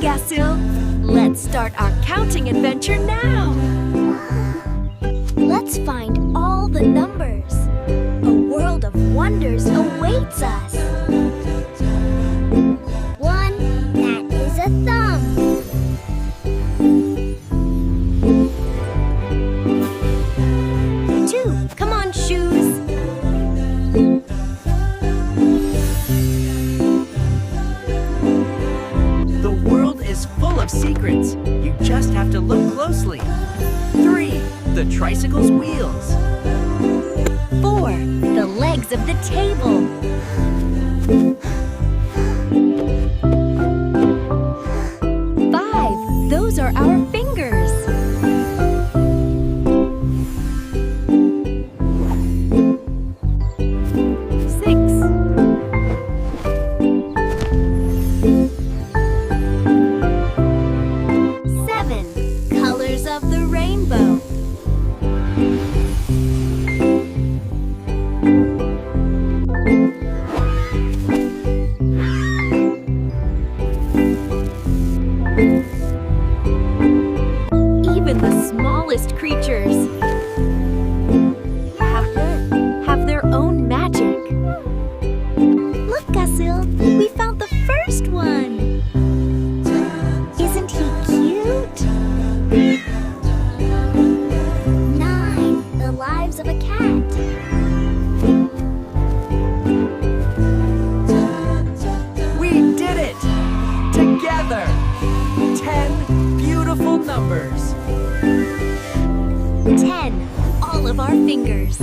Gacil. Let's start our counting adventure now. Let's find all the numbers. A world of wonders awaits us. One, that is a thumb. Two, come on, shoes. The world is full of secrets. You just have to look closely. Three, the tricycle's wheels. Four, the legs of the table. Five, those are our fingers. Six. Seven, colors of the rainbow. 10, all of our fingers.